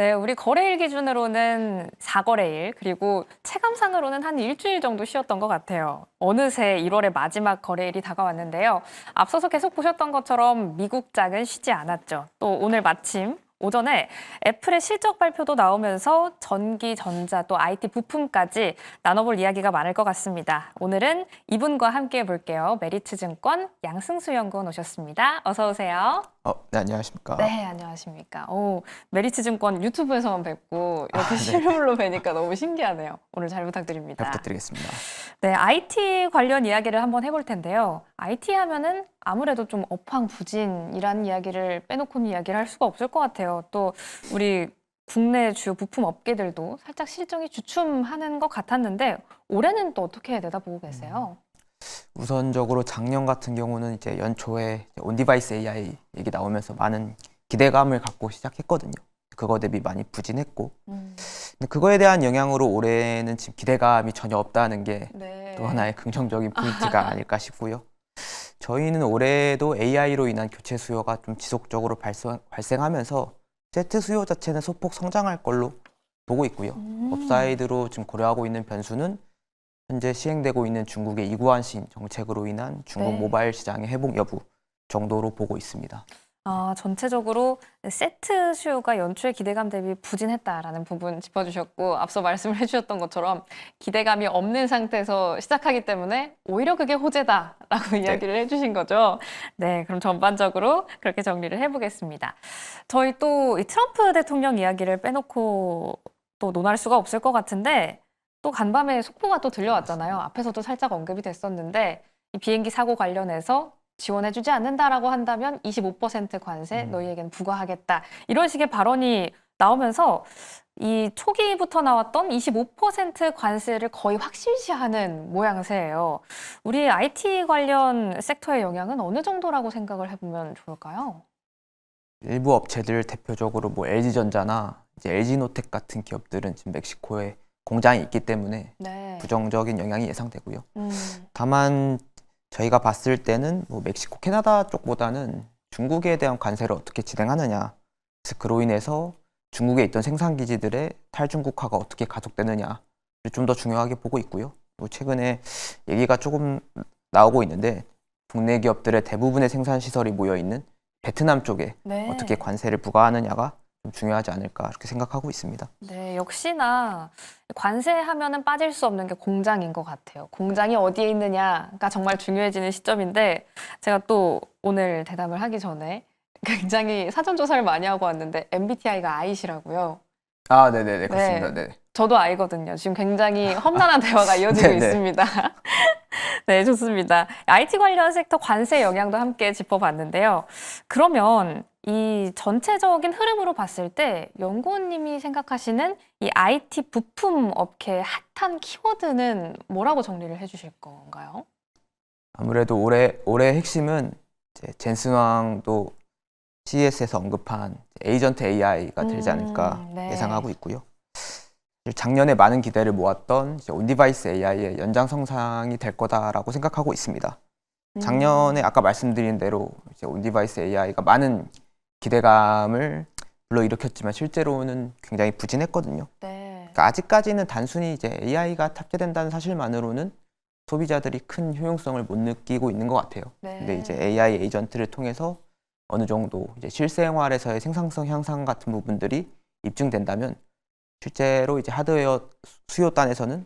네, 우리 거래일 기준으로는 4거래일, 그리고 체감상으로는 한 일주일 정도 쉬었던 것 같아요. 어느새 1월의 마지막 거래일이 다가왔는데요. 앞서서 계속 보셨던 것처럼 미국장은 쉬지 않았죠. 또 오늘 마침 오전에 애플의 실적 발표도 나오면서 전기, 전자, 또 IT 부품까지 나눠볼 이야기가 많을 것 같습니다. 오늘은 이분과 함께 볼게요. 메리츠증권 양승수 연구원 오셨습니다. 어서 오세요. 네, 안녕하십니까. 네, 안녕하십니까. 메리츠증권 유튜브에서만 뵙고 이렇게 네. 실물로 뵈니까 너무 신기하네요. 오늘 잘 잘 부탁드립니다. 부탁드리겠습니다. 네, IT 관련 이야기를 한번 해볼 텐데요. IT 하면은 아무래도 좀 업황부진이라는 이야기를 빼놓고는 이야기를 할 수가 없을 것 같아요. 또 우리 국내 주요 부품 업계들도 살짝 실적이 주춤하는 것 같았는데 올해는 또 어떻게 내다보고 계세요? 우선적으로 작년 같은 경우는 이제 연초에 온디바이스 AI 얘기 나오면서 많은 기대감을 갖고 시작했거든요. 그거 대비 많이 부진했고, 근데 그거에 대한 영향으로 올해는 지금 기대감이 전혀 없다는 게 또 네. 하나의 긍정적인 포인트가 아닐까 싶고요. 저희는 올해도 AI로 인한 교체 수요가 좀 지속적으로 발생하면서 세트 수요 자체는 소폭 성장할 걸로 보고 있고요. 업사이드로 지금 고려하고 있는 변수는 현재 시행되고 있는 중국의 이구환신 정책으로 인한 중국 네. 모바일 시장의 회복 여부 정도로 보고 있습니다. 전체적으로 세트 수요가 연초의 기대감 대비 부진했다라는 부분 짚어주셨고, 앞서 말씀을 해주셨던 것처럼 기대감이 없는 상태에서 시작하기 때문에 오히려 그게 호재다라고 이야기를 해주신 거죠. 네, 그럼 전반적으로 그렇게 정리를 해보겠습니다. 저희 또 이 트럼프 대통령 이야기를 빼놓고 또 논할 수가 없을 것 같은데, 또 간밤에 속보가 또 들려왔잖아요. 앞에서도 살짝 언급이 됐었는데, 이 비행기 사고 관련해서 지원해주지 않는다라고 한다면 25% 관세 너희에게는 부과하겠다. 이런 식의 발언이 나오면서 이 초기부터 나왔던 25% 관세를 거의 확실시하는 모양새예요. 우리 IT 관련 섹터의 영향은 어느 정도라고 생각을 해보면 좋을까요? 일부 업체들 대표적으로 뭐 LG전자나 이제 LG노텍 같은 기업들은 지금 멕시코에 공장이 있기 때문에 네. 부정적인 영향이 예상되고요. 음, 다만 저희가 봤을 때는 뭐 멕시코, 캐나다 쪽보다는 중국에 대한 관세를 어떻게 진행하느냐, 그래서 그로 인해서 중국에 있던 생산 기지들의 탈중국화가 어떻게 가속되느냐를 좀 더 중요하게 보고 있고요. 또 최근에 얘기가 조금 나오고 있는데 국내 기업들의 대부분의 생산 시설이 모여 있는 베트남 쪽에 네. 어떻게 관세를 부과하느냐가 좀 중요하지 않을까 이렇게 생각하고 있습니다. 네, 역시나 관세하면은 빠질 수 없는 게 공장인 것 같아요. 공장이 어디에 있느냐가 정말 중요해지는 시점인데, 제가 또 오늘 대담을 하기 전에 굉장히 사전조사를 많이 하고 왔는데 MBTI가 I시라고요. 네네네, 그렇습니다. 네. 저도 I거든요. 지금 굉장히 험난한 대화가 이어지고 네네. 있습니다. 네, 좋습니다. IT 관련 섹터 관세 영향도 함께 짚어봤는데요. 그러면 이 전체적인 흐름으로 봤을 때 연구원님이 생각하시는 이 IT 부품 업계의 핫한 키워드는 뭐라고 정리를 해주실 건가요? 아무래도 올해 핵심은 이제 젠슨왕도 CES에서 언급한 에이전트 AI가 되지 않을까 네. 예상하고 있고요. 작년에 많은 기대를 모았던 이제 온디바이스 AI의 연장선상이 될 거다라고 생각하고 있습니다. 작년에 아까 말씀드린 대로 이제 온디바이스 AI가 많은 기대감을 불러일으켰지만 실제로는 굉장히 부진했거든요. 네. 그러니까 아직까지는 단순히 이제 AI가 탑재된다는 사실만으로는 소비자들이 큰 효용성을 못 느끼고 있는 것 같아요. 네. 근데 이제 AI 에이전트를 통해서 어느 정도 이제 실생활에서의 생산성 향상 같은 부분들이 입증된다면 실제로 이제 하드웨어 수요단에서는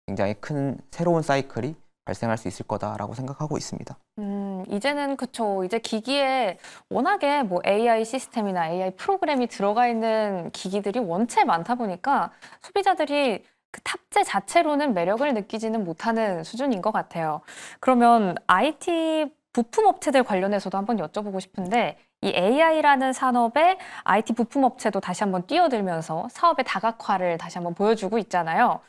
굉장히 큰 새로운 사이클이 발생할 수 있을 거다라고 생각하고 있습니다. 이제는 그쵸. 이제 기기에 워낙에 뭐 AI 시스템이나 AI 프로그램이 들어가 있는 기기들이 원체 많다 보니까 소비자들이 그 탑재 자체로는 매력을 느끼지는 못하는 수준인 것 같아요. 그러면 IT 부품 업체들 관련해서도 한번 여쭤보고 싶은데, 이 AI라는 산업에 IT 부품 업체도 다시 한번 뛰어들면서 사업의 다각화를 다시 한번 보여주고 있잖아요.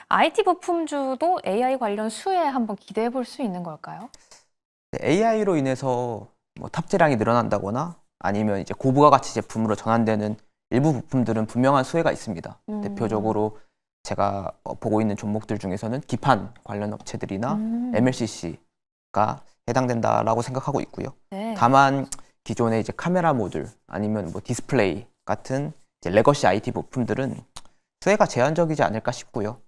IT 부품주도 AI 관련 수혜에 한번 기대해 볼 수 있는 걸까요? AI로 인해서 뭐 탑재량이 늘어난다거나 아니면 이제 고부가 가치 제품으로 전환되는 일부 부품들은 분명한 수혜가 있습니다. 대표적으로 제가 보고 있는 종목들 중에서는 기판 관련 업체들이나 MLCC가 해당된다라고 생각하고 있고요. 네. 다만 기존의 이제 카메라 모듈 아니면 뭐 디스플레이 같은 이제 레거시 IT 부품들은 수혜가 제한적이지 않을까 싶고요.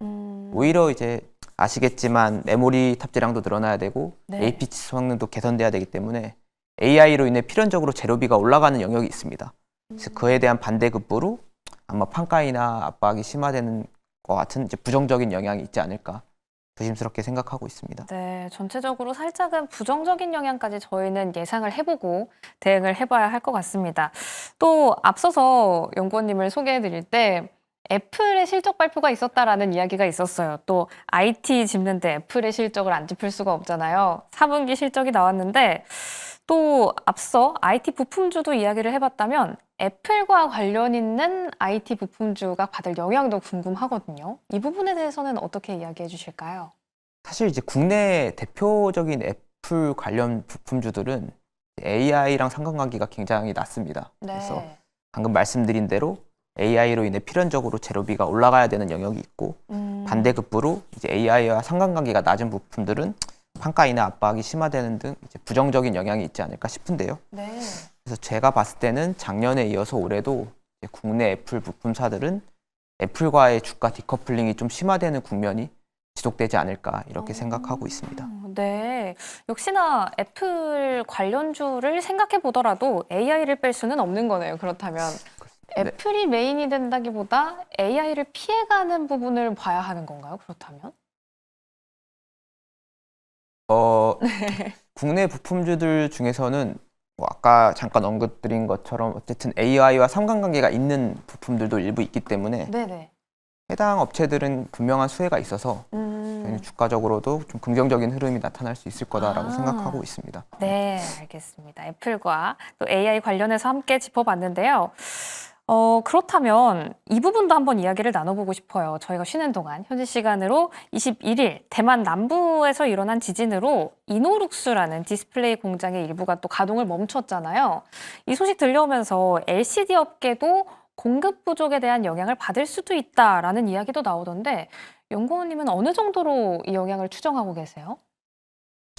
오히려 이제 아시겠지만 메모리 탑재량도 늘어나야 되고 네. APC 성능도 개선돼야 되기 때문에 AI로 인해 필연적으로 재료비가 올라가는 영역이 있습니다. 그래서 그에 대한 반대급부로 아마 판가이나 압박이 심화되는 것 같은 이제 부정적인 영향이 있지 않을까 조심스럽게 생각하고 있습니다. 네, 전체적으로 살짝은 부정적인 영향까지 저희는 예상을 해보고 대응을 해봐야 할 것 같습니다. 또 앞서서 연구원님을 소개해드릴 때 애플의 실적 발표가 있었다라는 이야기가 있었어요. 또 IT 짚는데 애플의 실적을 안 짚을 수가 없잖아요. 4분기 실적이 나왔는데 또 앞서 IT 부품주도 이야기를 해봤다면 애플과 관련 있는 IT 부품주가 받을 영향도 궁금하거든요. 이 부분에 대해서는 어떻게 이야기해 주실까요? 사실 이제 국내 대표적인 애플 관련 부품주들은 AI랑 상관관계가 굉장히 낮습니다. 그래서 방금 말씀드린 대로 AI로 인해 필연적으로 재료비가 올라가야 되는 영역이 있고 반대급부로 이제 AI와 상관관계가 낮은 부품들은 판가이나 압박이 심화되는 등 이제 부정적인 영향이 있지 않을까 싶은데요. 네. 그래서 제가 봤을 때는 작년에 이어서 올해도 이제 국내 애플 부품사들은 애플과의 주가 디커플링이 좀 심화되는 국면이 지속되지 않을까 이렇게 생각하고 있습니다. 네. 역시나 애플 관련주를 생각해 보더라도 AI를 뺄 수는 없는 거네요. 그렇다면 네. 애플이 메인이 된다기보다 AI를 피해가는 부분을 봐야 하는 건가요? 그렇다면? 국내 부품주들 중에서는 뭐 아까 잠깐 언급드린 것처럼 어쨌든 AI와 상관관계가 있는 부품들도 일부 있기 때문에 네네. 해당 업체들은 분명한 수혜가 있어서 저희는 주가적으로도 좀 긍정적인 흐름이 나타날 수 있을 거다라고 생각하고 있습니다. 네, 알겠습니다. 애플과 또 AI 관련해서 함께 짚어봤는데요. 그렇다면 이 부분도 한번 이야기를 나눠보고 싶어요. 저희가 쉬는 동안 현지 시간으로 21일 대만 남부에서 일어난 지진으로 이노룩스라는 디스플레이 공장의 일부가 또 가동을 멈췄잖아요. 이 소식 들려오면서 LCD 업계도 공급 부족에 대한 영향을 받을 수도 있다라는 이야기도 나오던데 연구원님은 어느 정도로 이 영향을 추정하고 계세요?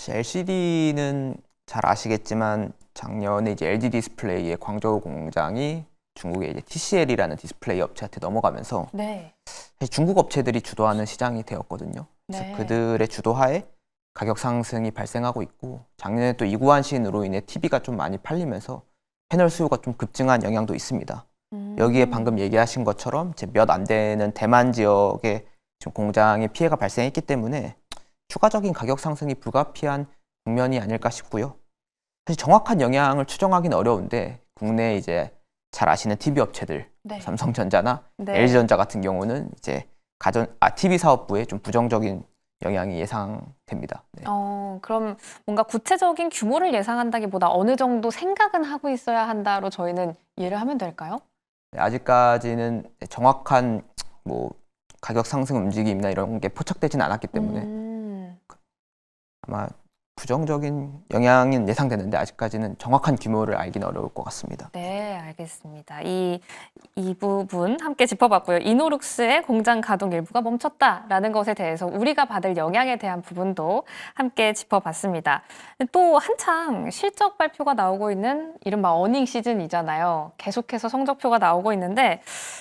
LCD는 잘 아시겠지만 작년에 이제 LG 디스플레이의 광저우 공장이 중국의 이제 TCL이라는 디스플레이 업체한테 넘어가면서 네. 사실 중국 업체들이 주도하는 시장이 되었거든요. 그래서 네. 그들의 주도하에 가격 상승이 발생하고 있고 작년에 또 이구한 시인으로 인해 TV가 좀 많이 팔리면서 패널 수요가 좀 급증한 영향도 있습니다. 여기에 방금 얘기하신 것처럼 이제 몇 안 되는 대만 지역에 지금 공장에 피해가 발생했기 때문에 추가적인 가격 상승이 불가피한 국면이 아닐까 싶고요. 사실 정확한 영향을 추정하기는 어려운데 국내 이제 잘 아시는 TV 업체들 네. 삼성전자나 네. LG전자 같은 경우는 이제 TV 사업부에 좀 부정적인 영향이 예상됩니다. 네. 그럼 뭔가 구체적인 규모를 예상한다기보다 어느 정도 생각은 하고 있어야 한다로 저희는 이해를 하면 될까요? 네, 아직까지는 정확한 뭐 가격 상승 움직임이나 이런 게 포착되지는 않았기 때문에 아마 부정적인 영향은 예상되는데 아직까지는 정확한 규모를 알기는 어려울 것 같습니다. 네, 알겠습니다. 이 부분 함께 짚어봤고요. 이노룩스의 공장 가동 일부가 멈췄다라는 것에 대해서 우리가 받을 영향에 대한 부분도 함께 짚어봤습니다. 또 한창 실적 발표가 나오고 있는 이른바 어닝 시즌이잖아요. 계속해서 성적표가 나오고 있는데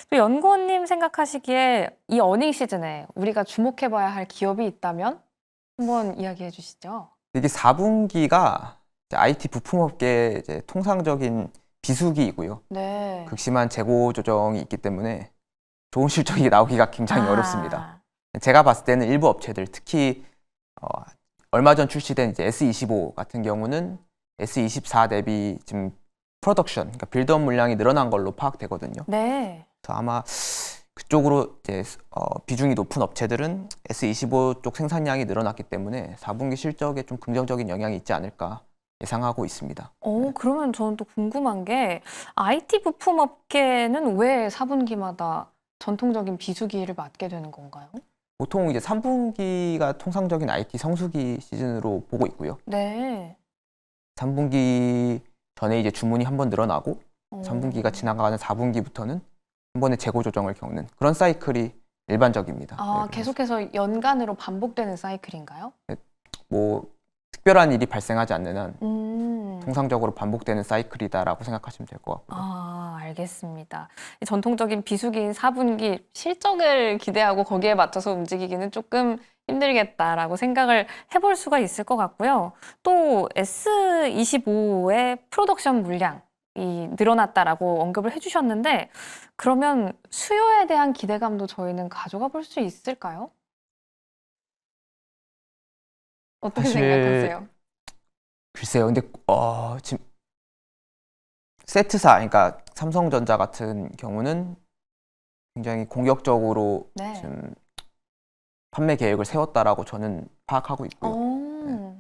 또 연구원님 생각하시기에 이 어닝 시즌에 우리가 주목해봐야 할 기업이 있다면 한번 이야기해 주시죠. 이게 4분기가 IT 부품업계의 이제 통상적인 비수기이고요. 네. 극심한 재고 조정이 있기 때문에 좋은 실적이 나오기가 굉장히 어렵습니다. 아, 제가 봤을 때는 일부 업체들, 특히 얼마 전 출시된 이제 S25 같은 경우는 S24 대비 지금 프로덕션, 그러니까 빌드업 물량이 늘어난 걸로 파악되거든요. 네. 그래서 아마 그쪽으로 이제 비중이 높은 업체들은 S25 쪽 생산량이 늘어났기 때문에 4분기 실적에 좀 긍정적인 영향이 있지 않을까 예상하고 있습니다. 그러면 저는 또 궁금한 게 IT 부품 업계는 왜 4분기마다 전통적인 비수기를 맞게 되는 건가요? 보통 이제 3분기가 통상적인 IT 성수기 시즌으로 보고 있고요. 네. 3분기 전에 이제 주문이 한번 늘어나고 어. 3분기가 지나가는 4분기부터는 한 번의 재고 조정을 겪는 그런 사이클이 일반적입니다. 아, 네, 그래서 계속해서 연간으로 반복되는 사이클인가요? 뭐 특별한 일이 발생하지 않는 한 음. 통상적으로 반복되는 사이클이다라고 생각하시면 될 것 같고요. 아, 알겠습니다. 이 전통적인 비수기인 4분기 실적을 기대하고 거기에 맞춰서 움직이기는 조금 힘들겠다라고 생각을 해볼 수가 있을 것 같고요. 또 S25의 프로덕션 물량이 늘어났다라고 언급을 해주셨는데 그러면 수요에 대한 기대감도 저희는 가져가 볼 수 있을까요? 어떻게 사실 생각하세요? 글쎄요. 근데 지금 세트사, 그러니까 삼성전자 같은 경우는 굉장히 공격적으로 네. 지금 판매 계획을 세웠다라고 저는 파악하고 있고요. 오.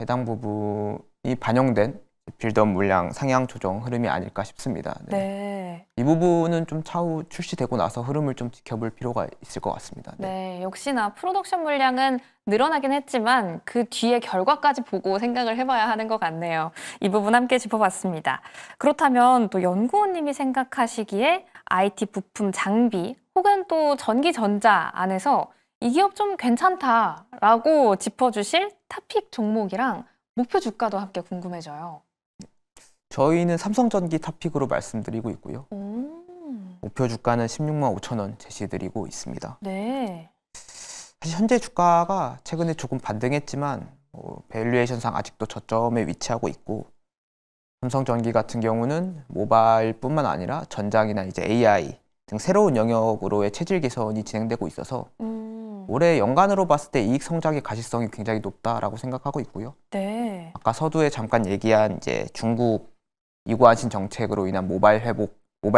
해당 부분이 반영된 빌드업 물량 상향 조정 흐름이 아닐까 싶습니다. 네. 네. 이 부분은 좀 차후 출시되고 나서 흐름을 좀 지켜볼 필요가 있을 것 같습니다. 네. 네, 역시나 프로덕션 물량은 늘어나긴 했지만 그 뒤에 결과까지 보고 생각을 해봐야 하는 것 같네요. 이 부분 함께 짚어봤습니다. 그렇다면 또 연구원님이 생각하시기에 IT 부품 장비 혹은 또 전기전자 안에서 이 기업 좀 괜찮다라고 짚어주실 탑픽 종목이랑 목표 주가도 함께 궁금해져요. 저희는 삼성전기 탑픽으로 말씀드리고 있고요. 목표 주가는 16만 5천 원 제시드리고 있습니다. 네. 사실 현재 주가가 최근에 조금 반등했지만 밸류에이션상 아직도 저점에 위치하고 있고, 삼성전기 같은 경우는 모바일뿐만 아니라 전장이나 이제 AI 등 새로운 영역으로의 체질 개선이 진행되고 있어서 올해 연간으로 봤을 때 이익 성장의 가시성이 굉장히 높다라고 생각하고 있고요. 네. 아까 서두에 잠깐 얘기한 이제 중국 이구안신 정책으로 인한 모바일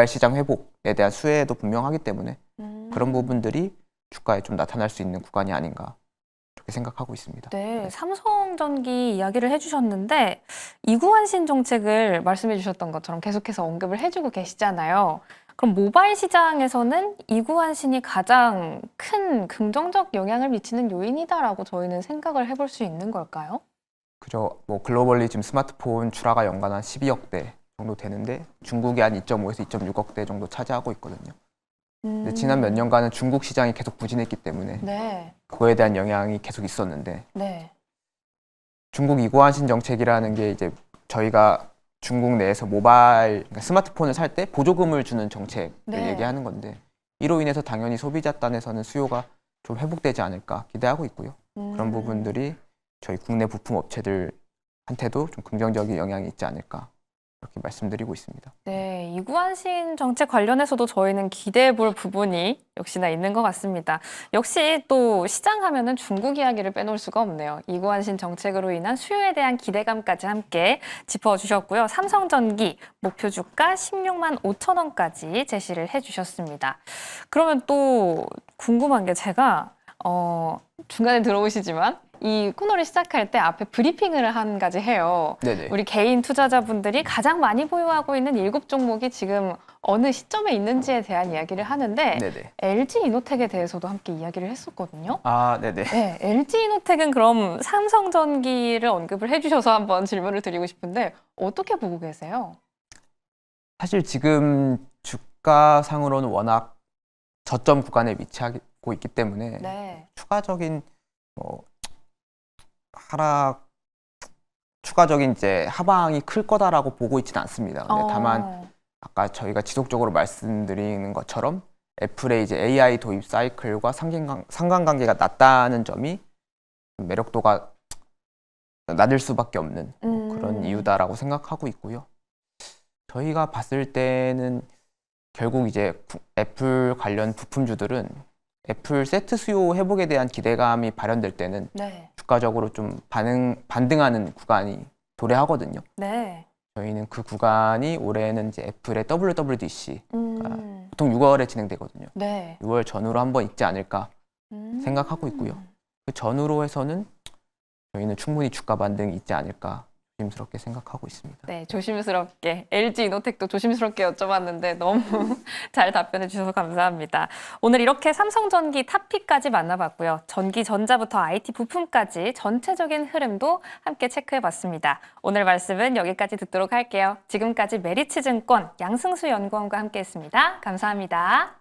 시장 회복에 대한 수혜도 분명하기 때문에 그런 부분들이 주가에 좀 나타날 수 있는 구간이 아닌가 그렇게 생각하고 있습니다. 네, 삼성전기 이야기를 해주셨는데 이구환신 정책을 말씀해 주셨던 것처럼 계속해서 언급을 해주고 계시잖아요. 그럼 모바일 시장에서는 이구환신이 가장 큰 긍정적 영향을 미치는 요인이다라고 저희는 생각을 해볼 수 있는 걸까요? 그저 뭐 글로벌리 지금 스마트폰 출하가 연간 한 12억대 정도 되는데 중국이 한 2.5에서 2.6억대 정도 차지하고 있거든요. 근데 지난 몇 년간은 중국 시장이 계속 부진했기 때문에 네, 그거에 대한 영향이 계속 있었는데, 네, 중국 이구환신 정책이라는 게 이제 저희가 중국 내에서 그러니까 스마트폰을 살 때 보조금을 주는 정책을 네. 얘기하는 건데, 이로 인해서 당연히 소비자 단에서는 수요가 좀 회복되지 않을까 기대하고 있고요. 그런 부분들이 저희 국내 부품 업체들한테도 좀 긍정적인 영향이 있지 않을까 그렇게 말씀드리고 있습니다. 네, 이구환신 정책 관련해서도 저희는 기대해 볼 부분이 역시나 있는 것 같습니다. 역시 또 시장 하면은 중국 이야기를 빼놓을 수가 없네요. 이구환신 정책으로 인한 수요에 대한 기대감까지 함께 짚어주셨고요. 삼성전기 목표 주가 16만 5천 원까지 제시를 해주셨습니다. 그러면 또 궁금한 게 제가 중간에 들어오시지만 이 코너를 시작할 때 앞에 브리핑을 한 가지 해요. 네네. 우리 개인 투자자분들이 가장 많이 보유하고 있는 7종목이 지금 어느 시점에 있는지에 대한 이야기를 하는데 네네. LG 이노텍에 대해서도 함께 이야기를 했었거든요. 아, 네네. 네, LG 이노텍은 그럼 삼성전기를 언급을 해주셔서 한번 질문을 드리고 싶은데 어떻게 보고 계세요? 사실 지금 주가상으로는 워낙 저점 구간에 위치하고 있기 때문에 네. 추가적인 추가적인 이제 하방이 클 거다라고 보고 있지는 않습니다. 근데 다만 아까 저희가 지속적으로 말씀드리는 것처럼 애플의 이제 AI 도입 사이클과 상관관계가 낮다는 점이 매력도가 낮을 수밖에 없는 그런 이유다라고 생각하고 있고요. 저희가 봤을 때는 결국 이제 애플 관련 부품주들은 애플 세트 수요 회복에 대한 기대감이 발현될 때는 네. 주가적으로 좀 반등하는 구간이 도래하거든요. 네. 저희는 그 구간이 올해는 이제 애플의 WWDC 음. 보통 6월에 진행되거든요. 네. 6월 전후로 한번 있지 않을까 생각하고 있고요. 그 전후로 해서는 저희는 충분히 주가 반등이 있지 않을까 조심스럽게 생각하고 있습니다. 네, 조심스럽게 LG 이노텍도 조심스럽게 여쭤봤는데 너무 잘 답변해 주셔서 감사합니다. 오늘 이렇게 삼성전기 탑픽까지 만나봤고요. 전기, 전자부터 IT 부품까지 전체적인 흐름도 함께 체크해봤습니다. 오늘 말씀은 여기까지 듣도록 할게요. 지금까지 메리츠증권 양승수 연구원과 함께했습니다. 감사합니다.